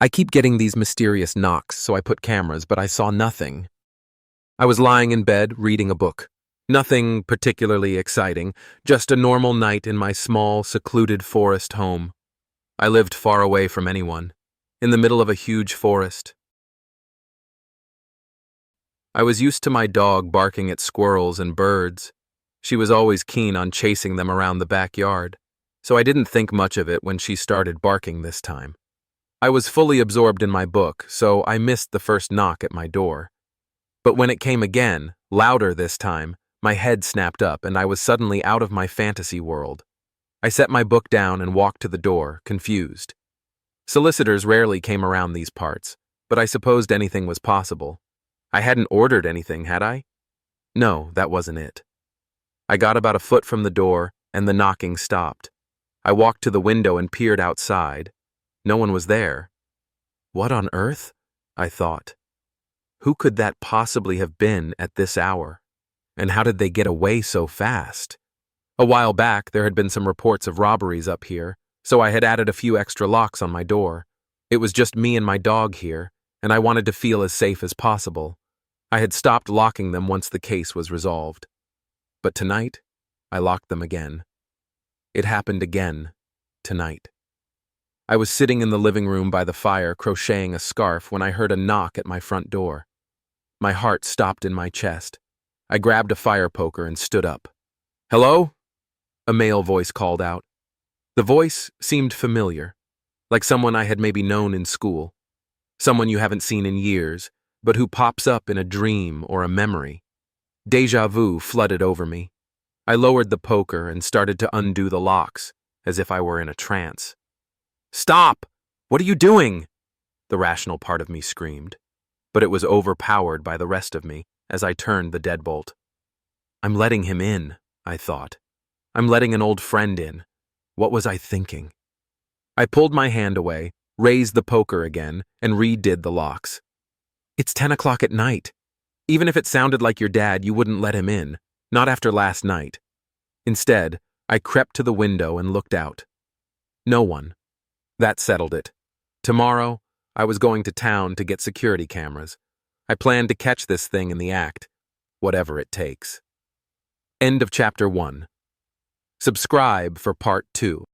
I keep getting these mysterious knocks, so I put cameras, but I saw nothing. I was lying in bed, reading a book. Nothing particularly exciting, just a normal night in my small, secluded forest home. I lived far away from anyone, in the middle of a huge forest. I was used to my dog barking at squirrels and birds. She was always keen on chasing them around the backyard, so I didn't think much of it when she started barking this time. I was fully absorbed in my book, so I missed the first knock at my door. But when it came again, louder this time, my head snapped up and I was suddenly out of my fantasy world. I set my book down and walked to the door, confused. Solicitors rarely came around these parts, but I supposed anything was possible. I hadn't ordered anything, had I? No, that wasn't it. I got about a foot from the door, and the knocking stopped. I walked to the window and peered outside. No one was there. What on earth? I thought. Who could that possibly have been at this hour? And how did they get away so fast? A while back, there had been some reports of robberies up here, so I had added a few extra locks on my door. It was just me and my dog here, and I wanted to feel as safe as possible. I had stopped locking them once the case was resolved. But tonight, I locked them again. It happened again, tonight. I was sitting in the living room by the fire crocheting a scarf when I heard a knock at my front door. My heart stopped in my chest. I grabbed a fire poker and stood up. "Hello?" A male voice called out. The voice seemed familiar, like someone I had maybe known in school, someone you haven't seen in years, but who pops up in a dream or a memory. Deja vu flooded over me. I lowered the poker and started to undo the locks, as if I were in a trance. "Stop! What are you doing?" the rational part of me screamed, but it was overpowered by the rest of me as I turned the deadbolt. I'm letting him in, I thought. I'm letting an old friend in. What was I thinking? I pulled my hand away, raised the poker again, and redid the locks. It's 10 o'clock at night. Even if it sounded like your dad, you wouldn't let him in, not after last night. Instead, I crept to the window and looked out. No one. That settled it. Tomorrow, I was going to town to get security cameras. I planned to catch this thing in the act, whatever it takes. End of chapter 1. Subscribe for part 2.